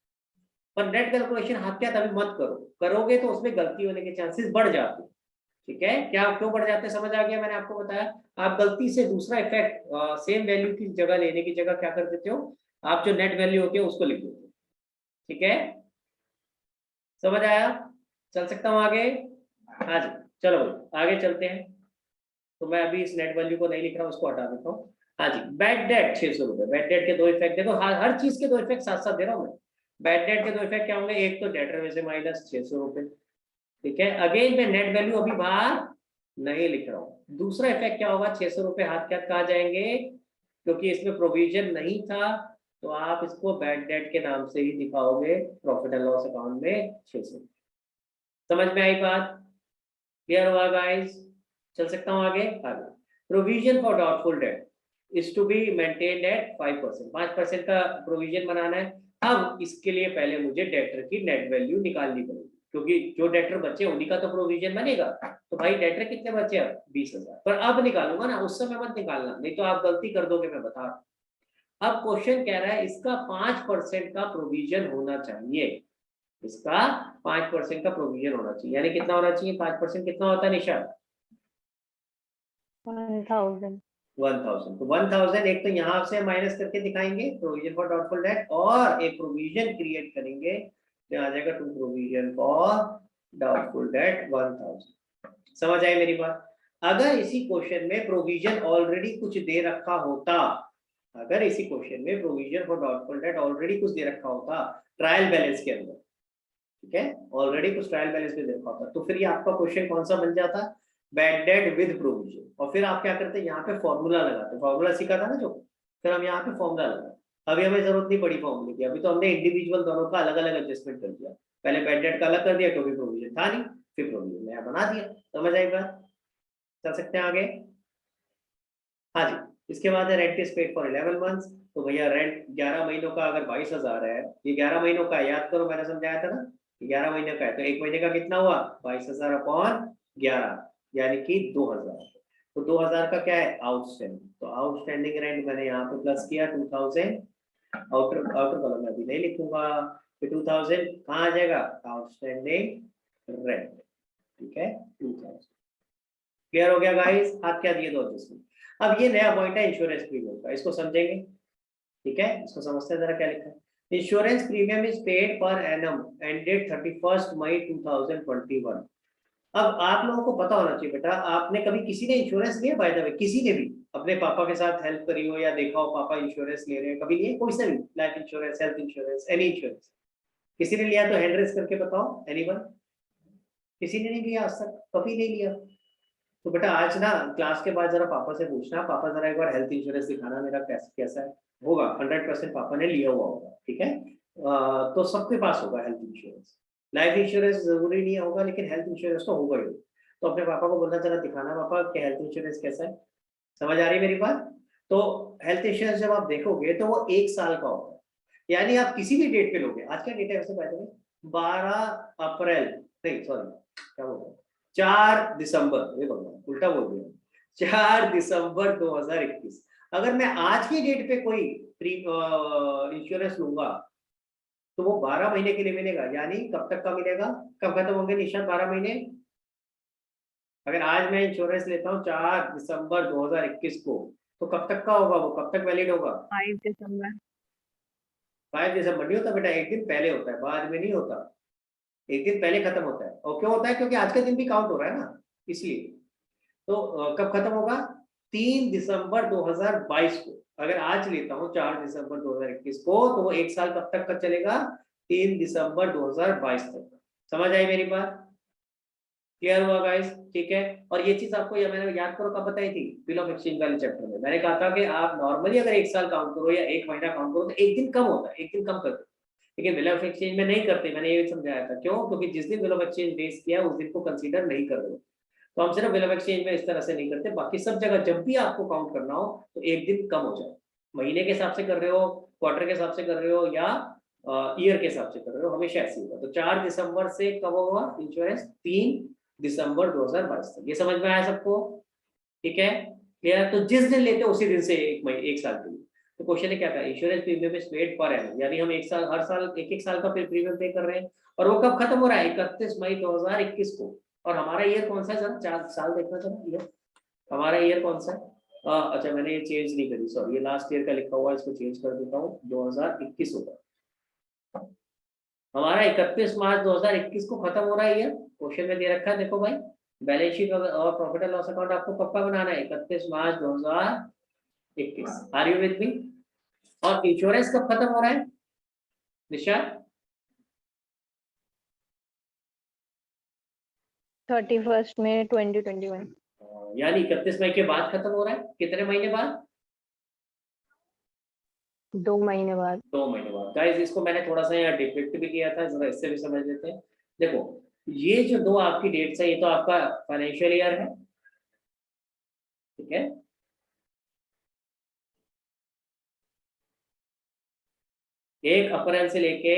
पर नेट कैलकुलेशन हाथ क्या अभी मत करो, करोगे तो उसमें गलती होने के चांसेस बढ़ जाते हैं, ठीक है? क्या क्यों बढ़ जाते हैं समझ आ गया? मैंने आपको बताया। आप गलती से दूसरा इफेक्ट सेम वैल्यू की जगह लेने की जगह क्या कर देते हो, आप जो नेट वैल्यू होती है उसको लिख देते हो, ठीक है? समझ आया? चल सकता हूँ आगे? हाँ जी, चलो आगे चलते हैं। तो मैं अभी इस नेट वैल्यू को नहीं लिख रहा हूँ, उसको हटा देता हूँ। हाँ जी, बैड डेट 600 रुपए। बैड डेट के दो इफेक्ट देखो, हर चीज के दो इफेक्ट साथ साथ दे रहा हूँ मैं। बैड डेट के दो इफेक्ट क्या होंगे, एक तो डेटर में से माइनस 600 रुपए, ठीक है? अगेन मैं नेट वैल्यू अभी बाहर नहीं लिख रहा हूँ। दूसरा इफेक्ट क्या होगा, 600 रुपए हाथ के हाथ कहा जाएंगे, क्योंकि इसमें प्रोविजन नहीं था, तो आप इसको बैड डेट के नाम से ही दिखाओगे प्रॉफिट एंड लॉस अकाउंट में 600। समझ में आई बात? क्लियर हुआ गाइस? चल सकता हूँ आगे? Provision for doubtful debt is to be maintained at 5%। 5% का प्रोविजन बनाना है। अब इसके लिए पहले मुझे डेटर की नेट वैल्यू निकालनी पड़ेगी, क्योंकि जो डेटर बचे उन्हीं का तो प्रोविजन बनेगा। तो भाई डेटर कितने बचे अब, 20,000। पर अब निकालूंगा ना, उस समय मत निकालना, नहीं तो आप गलती कर दोगे, मैं बता रहा हूं। अब क्वेश्चन कह रहा है इसका 5% का प्रोविजन होना चाहिए, इसका 5% का प्रोविजन होना चाहिए। यानी कितना होना चाहिए, 5% कितना होता है निशा? 1000। 1000। तो 1000 एक तो यहाँ से माइनस करके दिखाएंगे प्रोविजन फॉर डाउटफुल डेट, और एक प्रोविजन क्रिएट करेंगे, तो आ जाएगा to provision for doubtful debt 1000। समझ आई मेरी बात? अगर इसी क्वेश्चन में प्रोविजन ऑलरेडी कुछ दे रखा होता, अगर इसी क्वेश्चन में provision for doubtful date already कुछ दे रखा होता ट्रायल बैलेंस के अंदर, ठीक है, ऑलरेडी कुछ ट्रायल बैलेंस में दे रखा होता, तो फिर ये आपका क्वेश्चन कौन सा बन जाता, बैड डेट विद प्रोविजन। और फिर आप क्या करते हैं, यहाँ पे फॉर्मूला लगाते, फॉर्मूला सीखा था ना जो, फिर हम यहाँ पे फॉर्मूला लगाते। अभी हमें जरूरत नहीं पड़ी फॉर्मूले की, अभी तो हमने इंडिविजुअल दोनों का अलग अलग एडजस्टमेंट कर दिया। पहले बैड डेट का अलग कर दिया क्योंकि प्रोविजन था नहीं, फिर प्रोविजन नया बना दिया। समझ आई बात? चल सकते हैं आगे? हाँ जी, इसके बाद है rent is paid for 11 months. तो भैया रेंट 11 महीनों का अगर 22,000 है, ये 11 महीनों का, याद करो मैंने समझाया था ना, 11 महीने का है, तो एक महीने का कितना हुआ, 22,000 अपॉन 11, यानी कि 2,000। तो 2,000 का क्या है, आउटस्टैंडिंग। तो आउटस्टैंडिंग रेंट मैंने यहाँ पे प्लस किया 2,000, आउटर कॉलम में अभी नहीं लिखूंगा, फिर 2,000 कहाँ आ जाएगा, आउटस्टैंडिंग रेंट, ठीक है, 2,000। क्लियर हो गया गाइस? हाथ क्या दिए दो एडजस्टमेंट। अब ये नया पॉइंट है इंश्योरेंस प्रीमियम का, इसको समझेंगे, ठीक है? इसको समझते हैं जरा क्या लिखा है। Insurance premium is paid per annum ended 31 मई 2021। अब आप लोगों को पता होना चाहिए बेटा, आपने कभी किसी ने इंश्योरेंस लिया बाय द वे, किसी ने भी अपने पापा के साथ हेल्प करी हो या देखा हो पापा इंश्योरेंस ले रहे हैं, कभी लिए कोई सा भी, life insurance, health insurance, any insurance? किसी ने लिया तो हैंड रेस करके बताओ, एनीवन? किसी ने नहीं लिया आज तक, कभी नहीं लिया? तो बेटा आज ना क्लास के बाद जरा पापा से पूछना, पापा जरा एक बार हेल्थ इंश्योरेंस दिखाना मेरा कैसा कैसा है, होगा 100% पापा ने लिया हुआ होगा, ठीक है? तो सबके पास होगा हेल्थ इंश्योरेंस। लाइफ इंश्योरेंस जरूरी नहीं होगा, लेकिन हेल्थ इंश्योरेंस तो होगा ही। तो अपने पापा को बोलना जरा दिखाना पापा कि हेल्थ इंश्योरेंस कैसा है। समझ आ रही है मेरी बात? तो हेल्थ इंश्योरेंस जब आप देखोगे तो वो 1 साल का होगा, यानी आप किसी भी डेट पे लोगे। आज क्या डेट है वैसे बाय द वे, 12 अप्रैल, नहीं सॉरी क्या बोल रहा हूँ, 4 दिसंबर, ये भगवान उल्टा बोल दिया, 4 दिसंबर 2021। अगर मैं आज की डेट पे कोई इंश्योरेंस लूंगा तो वो 12 महीने के लिए मिलेगा, यानी कब तक का मिलेगा, कब खत्म होंगे निशान 12 महीने? अगर आज मैं इंश्योरेंस लेता हूँ 4 दिसंबर 2021 को, तो कब तक का होगा, वो कब तक वैलिड होगा? 5 दिसंबर। 5 दिसंबर नहीं होता बेटा, एक दिन पहले होता है, बाद में नहीं होता, एक दिन पहले खत्म होता है। और क्यों होता है, क्योंकि आज का दिन भी काउंट हो रहा है ना, इसलिए। तो कब खत्म होगा, 3 दिसंबर 2022 को। अगर आज लेता हूँ 4 दिसंबर 2021 को, तो वो 1 साल कब तक का चलेगा, 3 दिसंबर 2022 तक। समझ आई मेरी बात? क्लियर हुआ गाइस? ठीक है। और ये चीज आपको मैंने याद करो कब बताई थी, बिल ऑफ एक्सचेंज वाले चैप्टर में मैंने कहा था कि आप नॉर्मली अगर 1 साल काउंट करो या 1 महीना काउंट करो तो 1 दिन कम होता है, 1 दिन कम कर दो, लेकिन बिल ऑफ एक्सचेंज में नहीं करते। मैंने ये समझाया था क्यों, क्योंकि जिस दिन बिल ऑफ एक्सचेंज बेस किया उस दिन को कंसीडर नहीं कर रहे हो। तो हम सिर्फ बिल ऑफ एक्सचेंज में इस तरह से नहीं करते, बाकी सब जगह जब भी आपको काउंट करना हो तो 1 दिन कम हो जाए। महीने के हिसाब से कर रहे हो, क्वार्टर के हिसाब से कर रहे हो या ईयर के हिसाब से कर रहे हो, हमेशा ऐसे होगा। तो 4 दिसंबर से कब होगा इंश्योरेंस? 3 दिसंबर 2022 तक। ये समझ में आया सबको? ठीक है, क्लियर? तो जिस दिन लेते हो उसी दिन से 1 साल के लिए। तो क्वेश्चन ने क्या कहा, insurance premium is paid per annum, यानी हम 1 साल, हर साल एक साल का प्रीमियम पे कर रहे हैं। और वो कब खत्म हो रहा है? 31 मई 2021 को। और हमारा ईयर कौन सा है? जरा 4 साल देखना जरा ईयर, हमारा ईयर कौन सा है? अच्छा मैंने ये चेंज नहीं करी, सॉरी, ये लास्ट ईयर का लिखा हुआ है, इसको चेंज कर देता हूँ, 2021 होगा हमारा। 31 मार्च 2021 को खत्म हो रहा है ईयर। क्वेश्चन में दे रखा है, देखो भाई, बैलेंस शीट और प्रॉफिट एंड लॉस अकाउंट आपको पक्का बनाना है 31 March 2021। Are you with me? और इंश्योरेंस कब खत्म हो रहा है निशा? 31 मई 2021। यानी 31 मई के बाद खत्म हो रहा है। कितने महीने बाद? 2 महीने बाद। 2 महीने बाद। गाइस इसको मैंने थोड़ा सा यहाँ डिपिक्ट भी किया था, जरा इससे भी समझ लेते हैं। देखो ये जो 2 आपकी डेट्स है, ये तो आपका फाइनेंशियल ईयर है, ठीक है? एक अप्रैल से लेके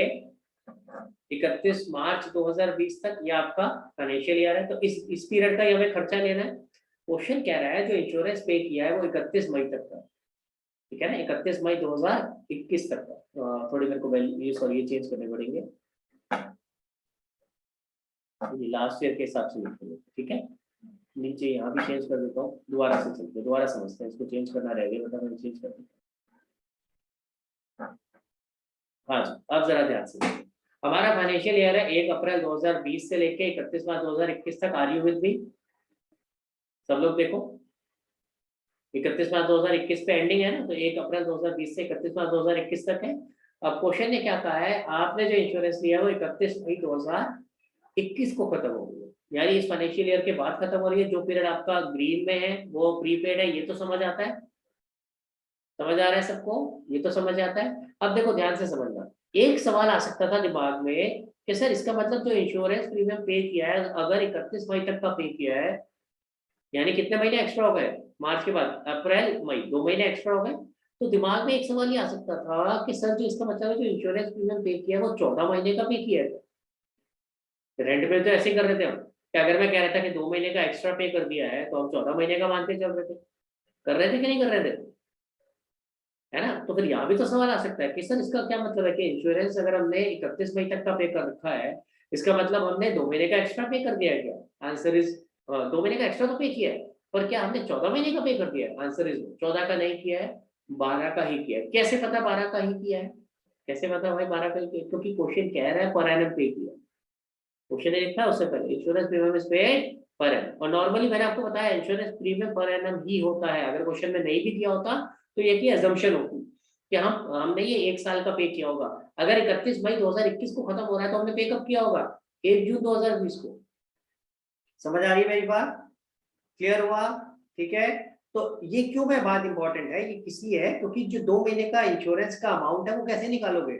31 मार्च 2020 तक ये आपका फाइनेंशियल ईयर है। तो इस पीरियड का ये हमें खर्चा लेना है। क्वेश्चन कह रहा है जो इंश्योरेंस पे किया है वो 31 मई तक का, ठीक है ना? 31 मई 2021 तक का। थोड़ी मेरे को वैल्यू, सॉरी, ये चेंज करने पड़ेंगे, लास्ट ईयर के हिसाब से लिखेंगे, ठीक है? नीचे यहाँ भी चेंज कर देता हूँ, दोबारा से चलते, दोबारा समझते हैं, इसको चेंज करना रह गया, मतलब मैं चेंज कर देता हूँ। हाँ जी, अब जरा ध्यान से देखिए। हमारा फाइनेंशियल ईयर है 1 अप्रैल 2020 से लेके 31 मार्च 2021 तक। Are you with me? सब लोग देखो, 31 मार्च 2021 पे एंडिंग है ना, तो 1 अप्रैल 2020 से 31 मार्च 2021 तक है। अब क्वेश्चन ने क्या कहा है, आपने जो इंश्योरेंस लिया है वो 31 मई 2021 को खत्म हो गई है, यानी इस फाइनेंशियल ईयर के बाद खत्म हो रही है। जो पीरियड आपका ग्रीन में है वो प्रीपेड है, ये तो समझ आता है? समझ आ रहा है सबको? ये तो समझ आता है। अब देखो ध्यान से समझना, एक सवाल आ सकता था दिमाग में कि सर इसका मतलब जो इंश्योरेंस प्रीमियम पे किया है, अगर 31 मई तक का पे किया है, यानी कितने महीने एक्स्ट्रा हो गए? मार्च के बाद अप्रैल मई, 2 महीने एक्स्ट्रा हो गए। तो दिमाग में एक सवाल ये आ सकता था कि सर जो इसका मतलब है जो इंश्योरेंस प्रीमियम पे किया है वो 14 महीने का पे किया है। रेंट पे तो ऐसे ही कर रहे थे हम, कि अगर मैं कह रहा था कि 2 महीने का एक्स्ट्रा पे कर दिया है तो हम 14 महीने का मानते चल रहे थे। कर रहे थे कि नहीं कर रहे थे? है ना? तो फिर यहाँ भी तो सवाल आ सकता है कि सर इसका क्या मतलब है कि इंश्योरेंस अगर हमने 31 मई तक का पे कर रखा है, इसका मतलब हमने 2 महीने का एक्स्ट्रा पे कर दिया है क्या? आंसर इज 2 महीने का एक्स्ट्रा तो पे किया है, पर क्या हमने 14 महीने का पे कर दिया है? आंसर इज 14 का नहीं किया है, 12 का ही किया है। कैसे पता 12 का ही किया है? कैसे पता भाई 12 का ही किया? क्योंकि क्वेश्चन कह रहा है पर एनम पे किया। क्वेश्चन ने लिखा है उससे पहले insurance premium is paid per annum, और नॉर्मली मैंने आपको बताया इंश्योरेंस प्रीमियम पर एनम ही होता है। अगर क्वेश्चन में नहीं भी दिया होता तो ये की अजम्पशन होती कि हमने ये 1 साल का पे किया होगा। अगर 31 मई 2021 को खत्म हो रहा है तो हमने पे कब किया होगा? 1 जून 2020 को। समझ आ रही है मेरी बात? क्लियर हुआ? ठीक है। तो ये क्यों मैं बात इंपॉर्टेंट है, ये किसी है क्योंकि जो 2 महीने का इंश्योरेंस का अमाउंट है वो कैसे निकालोगे?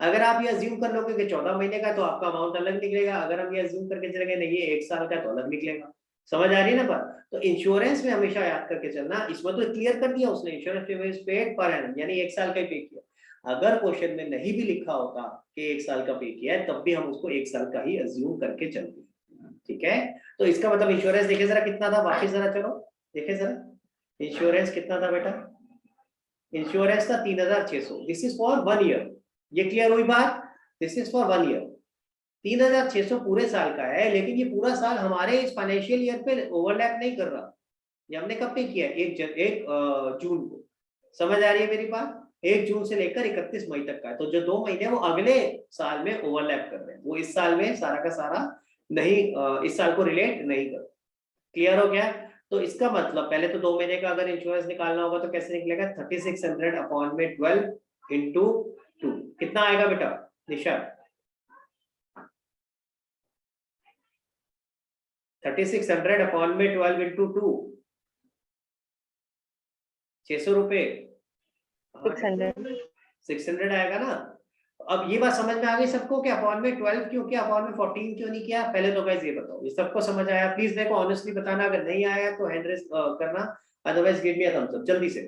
अगर आप ये अज्यूम कर लोगे कि 14 महीने का तो आपका अमाउंट अलग निकलेगा, अगर हम ये अज्यूम करके चलेंगे नहीं ये 1 साल का तो अलग निकलेगा। समझ आ रही है ना बात? तो इंश्योरेंस में हमेशा याद करके चलना, इसमें तो क्लियर कर दिया उसने, insurance premium is paid per annum, यानी 1 साल का ही पे किया। अगर क्वेश्चन में नहीं भी लिखा होता कि 1 साल का पे किया है तब भी हम उसको 1 साल का ही अज्यूम करके चलते, ठीक है? तो इसका मतलब इंश्योरेंस देखे जरा कितना था, वापिस जरा चलो देखे जरा इंश्योरेंस कितना था बेटा? इंश्योरेंस था 3600। This is for 1 year. ये क्लियर हुई बात? This is for 1 year. 3600 पूरे साल का है, लेकिन ये पूरा साल हमारे इस फाइनेंशियल ईयर पे ओवरलैप नहीं कर रहा। ये हमने कब पे किया है? 1 जून को। समझ आ रही है मेरी बात? 1 जून से लेकर 31 मई तक का है। तो जो 2 महीने वो अगले साल में ओवरलैप कर रहे हैं, वो इस साल में सारा का सारा नहीं, इस साल को रिलेट नहीं कर। क्लियर हो गया? तो इसका मतलब पहले तो 2 महीने का अगर इंश्योरेंस निकालना होगा तो कैसे निकलेगा? 3600 अपॉन में 12 इंटू 2 कितना आएगा बेटा निशा? 3600 अपॉन में 12 इंटू 2, 600 रुपए, 600 600 आएगा ना। अब ये बात समझ में आ गई सबको कि अपॉन में 12 क्यों किया, अपॉन में 14 क्यों नहीं किया? पहले तो गाइस ये बताओ, ये सबको समझ आया? प्लीज देखो, ऑनेस्टली बताना, अगर नहीं आया तो हैंड रेस करना, otherwise give me a thumbs up जल्दी से।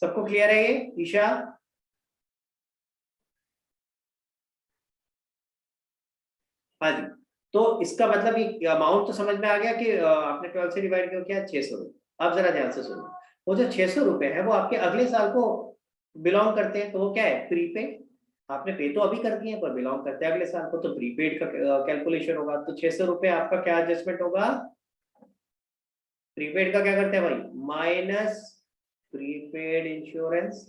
सबको क्लियर है ये? ईशा, हाँ जी। तो इसका मतलब ये अमाउंट तो समझ में आ गया कि आपने 12 से डिवाइड क्यों किया, 600 रुपए। अब जरा ध्यान से सुनो, वो जो 600 रुपए है वो आपके अगले साल को बिलोंग करते हैं, तो वो क्या है? प्रीपेड। आपने पे तो अभी कर दिए पर बिलोंग करते हैं अगले साल को, तो प्रीपेड का कैलकुलेशन होगा। तो 600 रुपए आपका क्या एडजस्टमेंट होगा? प्रीपेड का क्या करते हैं भाई? माइनस प्रीपेड इंश्योरेंस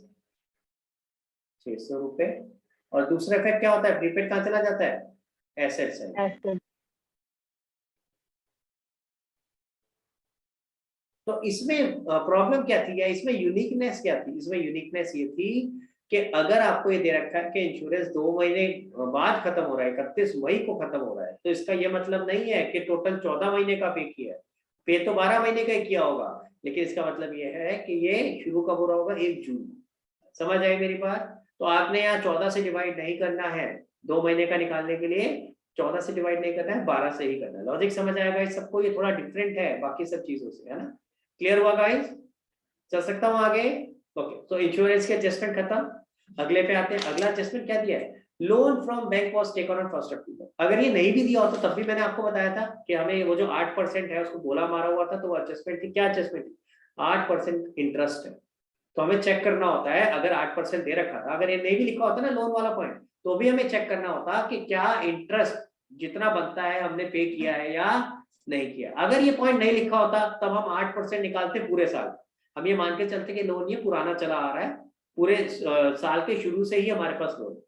600 रुपए। और दूसरा इफेक्ट क्या होता है? प्रीपेड कहाँ चला जाता है? Asset side. asset तो इसमें प्रॉब्लम क्या थी या इसमें यूनिकनेस क्या थी? इसमें यूनिकनेस ये थी कि अगर आपको ये दे रखा है कि इंश्योरेंस 2 महीने बाद खत्म हो रहा है, 31 मई को खत्म हो रहा है, तो इसका ये मतलब नहीं है कि टोटल 14 महीने का पे किया है। पे तो 12 महीने का ही किया होगा, लेकिन इसका मतलब ये है कि ये शुरू कब हो रहा होगा? 1 जून। समझ आई मेरी बात? तो आपने यहाँ 14 से डिवाइड नहीं करना है 2 महीने का निकालने के लिए, 14 से डिवाइड नहीं करना है, 12 से ही करना है। लॉजिक समझ आएगा इस सबको? ये थोड़ा डिफरेंट है बाकी सब चीजों से, है ना? क्लियर हुआ गाइस? चल सकता हूँ आगे? ओके, तो इंश्योरेंस के एडजस्टमेंट खत्म। अगले पे आते हैं। अगला एडजस्टमेंट क्या दिया है? Loan from bank was taken on 1 अक्टूबर। अगर ये नहीं भी दिया हो तो तब भी मैंने आपको बताया था कि हमें वो जो 8% है उसको गोला मारा हुआ था, तो वो एडजस्टमेंट थी। क्या एडजस्टमेंट थी? 8% इंटरेस्ट है, तो हमें चेक करना होता है। अगर 8% दे रखा था, अगर ये नहीं भी लिखा होता ना लोन वाला पॉइंट, तो भी हमें चेक करना होता कि क्या इंटरेस्ट जितना बनता है हमने पे किया है या नहीं किया। अगर ये पॉइंट नहीं लिखा होता तब हम 8% निकालते पूरे साल। हम ये मान के चलते कि लोन ये पुराना चला आ रहा है, पूरे साल के शुरू से ही हमारे पास लोन।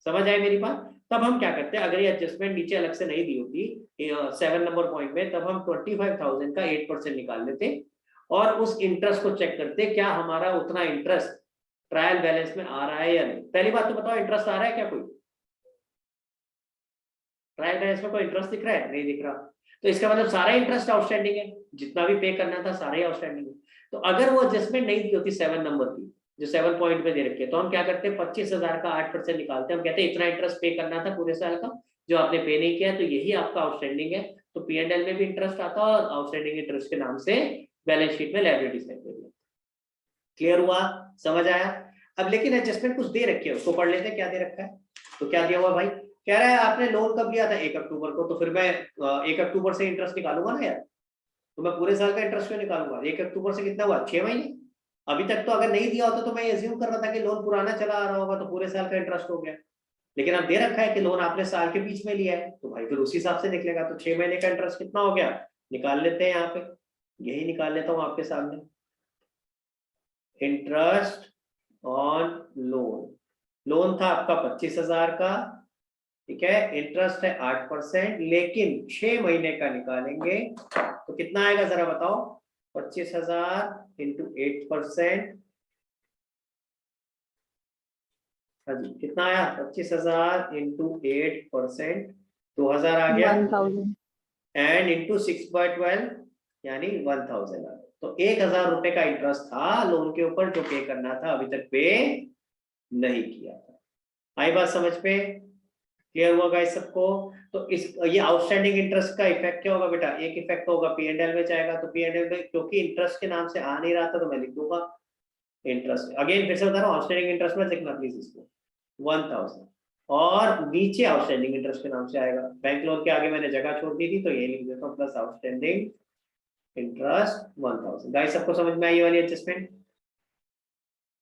समझ आए मेरी बात? तब हम क्या करते हैं, अगर ये एडजस्टमेंट नीचे अलग से नहीं दी होती 7 नंबर पॉइंट में, तब हम 25,000 का 8% निकाल लेते और उस इंटरेस्ट को चेक करते क्या हमारा उतना इंटरेस्ट ट्रायल बैलेंस में आ रहा है या नहीं। पहली बात तो बताओ, इंटरेस्ट आ रहा है क्या? कोई ट्रायल बैलेंस में कोई इंटरेस्ट दिख रहा है? नहीं दिख रहा। तो इसका मतलब सारा इंटरेस्ट आउटस्टैंडिंग है, जितना भी पे करना था सारा ही आउटस्टैंडिंग है। तो अगर वो एडजस्टमेंट नहीं दी होती 7 नंबर की, जो 7 पॉइंट पे दे रखी है, तो हम क्या करते हैं? 25,000 का 8% निकालते हैं। हम कहते हैं इतना इंटरेस्ट पे करना था पूरे साल का, जो आपने पे नहीं किया, तो यही आपका आउटस्टैंडिंग है। तो P&L में भी इंटरेस्ट आता है और आउटस्टैंडिंग इंटरेस्ट के नाम से बैलेंस शीट में लायबिलिटी साइड पे। क्लियर हुआ? समझ आया? अब लेकिन एडजस्टमेंट कुछ दे रखे है, उसको पढ़ लेते हैं क्या दे रखा है। तो क्या दिया हुआ भाई? कह रहा है आपने लोन कब लिया था? 1 अक्टूबर को। तो फिर मैं 1 अक्टूबर से इंटरेस्ट निकालूंगा ना यार, तो मैं पूरे साल का इंटरेस्ट क्यों निकालूंगा? 1 अक्टूबर से कितना हुआ? 6 महीने। अभी तक तो अगर नहीं दिया होता तो मैं एज्यूम कर रहा था कि लोन पुराना चला आ रहा होगा, तो पूरे साल का इंटरेस्ट हो गया। लेकिन अब दे रखा है कि लोन आपने साल के बीच में लिया है, तो भाई फिर उसी हिसाब से निकलेगा। तो 6 महीने का इंटरेस्ट कितना हो गया? निकाल लेते हैं यहाँ पे, यही निकाल लेता हूँ आपके सामने। इंटरेस्ट ऑन लोन, लोन था आपका 25,000 का, ठीक है। इंटरेस्ट है 8%, लेकिन 6 महीने का निकालेंगे तो कितना आएगा जरा बताओ? 25,000 इंटू 8%, हाँ जी कितना आया? 25,000 इंटू 8%, 2,000 आ गया, 1000 एंड इंटू 6/12 यानी 1,000 आ गया। तो 1,000 रुपए का इंटरेस्ट था लोन के ऊपर जो पे करना था, अभी तक पे नहीं किया था। आई बात समझ पे? क्लियर हुआ गाइस सबको? तो इस ये आउटस्टैंडिंग इंटरेस्ट का इफेक्ट क्या होगा बेटा? एक इफेक्ट होगा P&L में जाएगा, तो P&L में क्योंकि इंटरेस्ट के नाम से आ नहीं रहा था तो मैं लिख दूंगा इंटरेस्ट। अगेन फिर से बता रहा हूँ, आउटस्टैंडिंग इंटरेस्ट में लिखना प्लीज इसको 1,000, और नीचे आउटस्टैंडिंग इंटरेस्ट के नाम से आएगा। बैंक लोन के आगे मैंने जगह छोड़ दी थी तो ये लिख देता हूँ, प्लस आउटस्टैंडिंग इंटरेस्ट 1,000। गाइस सबको समझ में आई वाली एडजस्टमेंट?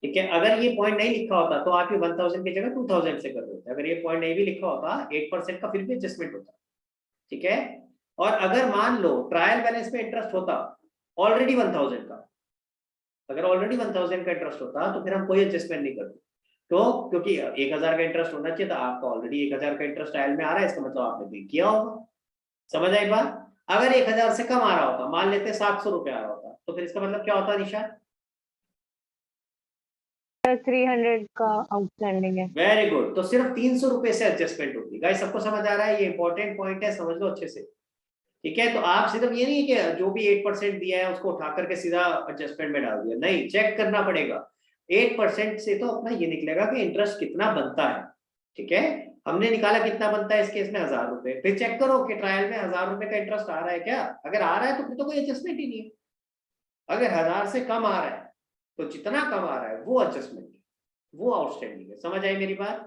ठीक है। अगर ये पॉइंट नहीं लिखा होता तो आप ये 1,000 की जगह 2,000 से कर देते। अगर ये पॉइंट नहीं भी लिखा होता 8% का, फिर भी एडजस्टमेंट होता, ठीक है। और अगर मान लो ट्रायल बैलेंस में इंटरेस्ट होता ऑलरेडी 1,000 का, अगर ऑलरेडी 1,000 का इंटरेस्ट होता तो फिर हम कोई एडजस्टमेंट नहीं करते। तो क्योंकि 1,000 का इंटरेस्ट होना चाहिए था, आपका ऑलरेडी 1,000 का इंटरेस्ट ट्रायल में आ रहा है, इसका मतलब आपने पे किया होगा। समझ आई बात? अगर 1,000 से कम आ रहा होता, मान लेते 700 रुपए आ रहा होता, तो फिर इसका मतलब क्या होता निशा? 300 का आउटस्टैंडिंग है। Very good. तो सिर्फ 300 रुपए से एडजस्टमेंट होगी। गाइस सबको समझ आ रहा है? ये इंपॉर्टेंट पॉइंट है, समझ लो अच्छे से। ठीक है, तो आप सिर्फ ये नहीं है कि जो भी 8% दिया है उसको उठा करके सीधा एडजस्टमेंट में डाल दिया, नहीं, चेक करना पड़ेगा। 8% से तो अपना ये निकलेगा कि इंटरेस्ट कितना बनता है। ठीक है, हमने निकाला कितना बनता है इस केस में 1000 रुपए, फिर चेक करो कि ट्रायल में 1000 रुपए का इंटरेस्ट आ रहा है क्या, अगर आ रहा है तो फिर तो कोई एडजस्टमेंट ही नहीं है। अगर 1000 से कम आ रहा है तो जितना कम आ रहा है वो एडजस्टमेंट है, वो आउटस्टैंडिंग है। समझ आई मेरी बात?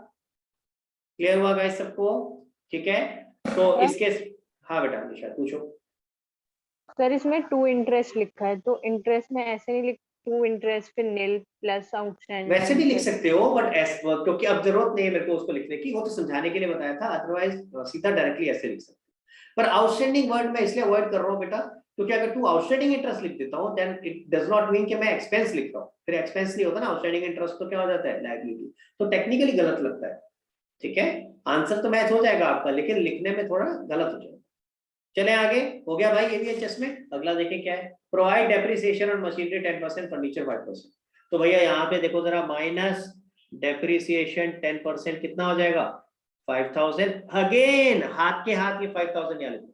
क्लियर हुआ गाइस सबको? ठीक है, तो इसके, हाँ बेटा निशा पूछो। सर इसमें 2 इंटरेस्ट लिखा है, तो इंटरेस्ट में ऐसे नहीं लिख 2 इंटरेस्ट फिर नील प्लस आउटस्टैंडिंग। वैसे भी लिख सकते हो बट क्योंकि अब जरूरत नहीं है मेरे को उसको लिखने की, वो तो समझाने के लिए बताया था, अदरवाइज सीधा डायरेक्टली ऐसे लिख सकते हो। पर आउटस्टैंडिंग वर्ड मैं इसलिए अवॉइड कर रहा हूँ बेटा, क्योंकि अगर तू आउटस्टैंडिंग इंटरेस्ट लिख देता हूँ then it does not mean कि मैं एक्सपेंस लिख रहा हूँ, फिर एक्सपेंस नहीं होता ना, आउटस्टैंडिंग इंटरेस्ट तो क्या हो जाता है, लायबिलिटी, तो टेक्निकली गलत लगता है। ठीक है, आंसर तो मैच हो जाएगा आपका, लेकिन लिखने में थोड़ा गलत हो जाएगा। चले आगे, हो गया भाई ये भी एडजस्टमेंट। अगला देखें क्या है, provide depreciation on machinery 10%, furniture 5%। तो भैया यहाँ पे देखो जरा, माइनस डेप्रिसिएशन 10% कितना हो जाएगा, 5000। अगेन हाथ के हाथ ये 5000 यहाँ लिखो,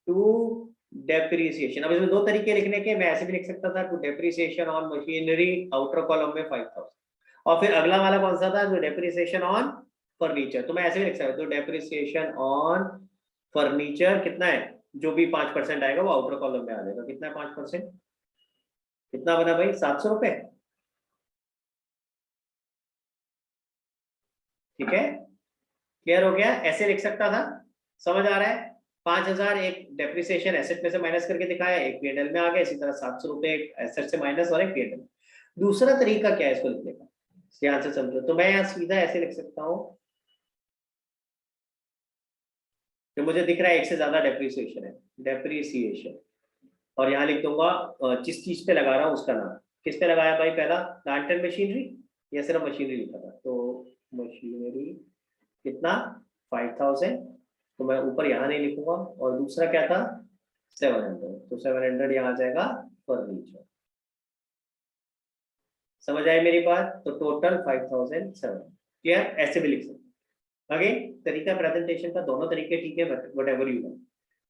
टू डेप्रिसिएशन। अब इसमें दो तरीके लिखने के, मैं ऐसे भी लिख सकता था, to depreciation on machinery outer column में 5000, और फिर अगला वाला कौन सा था, जो डेप्रिसिएशन ऑन फर्नीचर, तो मैं ऐसे भी लिख सकता हूँ, तो डेप्रिसिएशन ऑन फर्नीचर कितना है, जो भी 5% आएगा वो आउटर कॉलम में आ जाएगा। कितना है 5%, कितना बना भाई, 700 रुपए। ठीक है, क्लियर हो गया, ऐसे लिख सकता था, समझ आ रहा है। 5000 एक डेप्रिसिएशन एसेट में से माइनस करके दिखाया, एक पीएनएल में आ गया, इसी तरह 700 रुपए एक एसेट से माइनस और एक पीएनएल। दूसरा तरीका क्या है इसको लिखने का, ध्यान से समझो, तो मैं यहाँ सीधा ऐसे लिख सकता हूँ कि मुझे दिख रहा है एक से ज्यादा डेप्रिसिएशन है, डेप्रिसिएशन, और यहाँ लिख दूंगा जिस चीज पे लगा रहा हूँ उसका नाम। किस पे लगाया भाई, पहला प्लांट एंड मशीनरी, या सिर्फ मशीनरी लिखा था, तो मशीनरी कितना 5000, तो मैं ऊपर यहाँ नहीं लिखूंगा, और दूसरा क्या था 700, तो 700 यहाँ आ जाएगा फर्नीचर। समझ आई मेरी बात? तो टोटल 5700। क्लियर, ऐसे भी लिख सकते। अगेन तरीका प्रेजेंटेशन का दोनों तरीके ठीक है, वट एवर यू नो,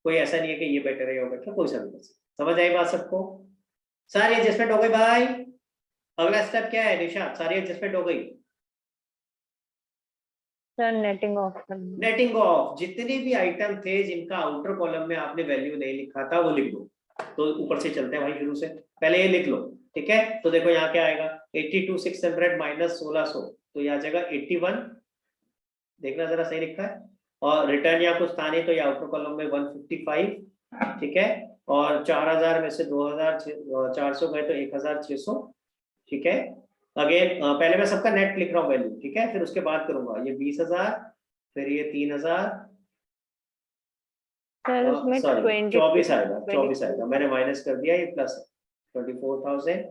कोई ऐसा नहीं है कि ये बेटर है या बेटर है, कोई सा भी कर सकते। समझ आई बात सबको? सारी एडजस्टमेंट हो गई भाई? अगला स्टेप क्या है निशा, सारी एडजस्टमेंट हो गई? सर नेटिंग ऑफ करना। नेटिंग ऑफ, जितने भी आइटम थे जिनका आउटर कॉलम में आपने वैल्यू नहीं लिखा था वो लिख दो। तो ऊपर से चलते हैं भाई, शुरू से पहले ये लिख लो। ठीक है, तो देखो यहाँ क्या आएगा, 82,600 माइनस 1600, तो यहाँ जाएगा 81, देखना जरा सही लिखा है, और रिटर्न या कुछ था नहीं तो ये आउटर कॉलम में 155। ठीक है, और 4000 में से 2400 गए तो 1600। ठीक है, अगेन पहले मैं सबका नेट लिख रहा हूँ वैल्यू, ठीक है, फिर उसके बाद करूंगा ये 20,000, फिर ये 3000, सर उसमें सॉरी 24 आएगा, 24 आएगा, मैंने माइनस कर दिया, ये प्लस 24,000,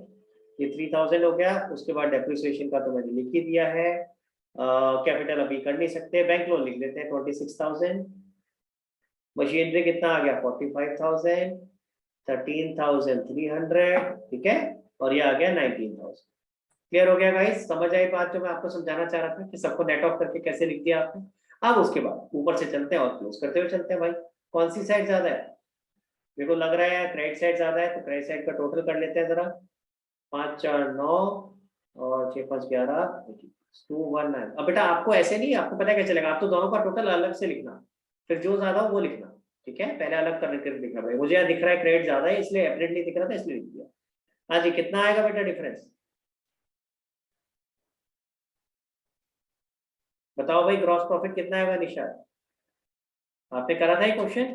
ये 3000 हो गया। उसके बाद डेप्रिसिएशन का तो मैंने लिख ही दिया है, कैपिटल अभी कर नहीं सकते, बैंक लोन लिख लेते हैं 26,000, मशीनरी कितना आ गया 45,000, 13,300, ठीक है, और ये आ गया 19,000। क्लियर हो गया गाइस? समझ आई बात जो मैं आपको समझाना चाह रहा था कि सबको नेट ऑफ करके कैसे लिख दिया आपने। अब उसके बाद ऊपर से चलते हैं और क्लोज करते हुए चलते हैं भाई, कौन सी साइड ज्यादा है, मेरे को लग रहा है क्रेडिट साइड ज्यादा है, तो क्रेडिट साइड का टोटल कर लेते हैं जरा, 5 4 9 और 6 5 11 219। अब बेटा आपको ऐसे नहीं, आपको पता क्या चलेगा, आप तो दोनों का टोटल अलग से लिखना, फिर जो ज्यादा हो वो लिखना। ठीक है, पहले अलग करके लिखना भाई, मुझे यहाँ दिख रहा है क्रेडिट ज्यादा है इसलिए एपरेटली दिख रहा था इसलिए लिख दिया। हाँ जी, कितना आएगा बेटा डिफरेंस, बताओ भाई, ग्रॉस प्रॉफिट कितना आएगा निशा, आपने करा था ये क्वेश्चन?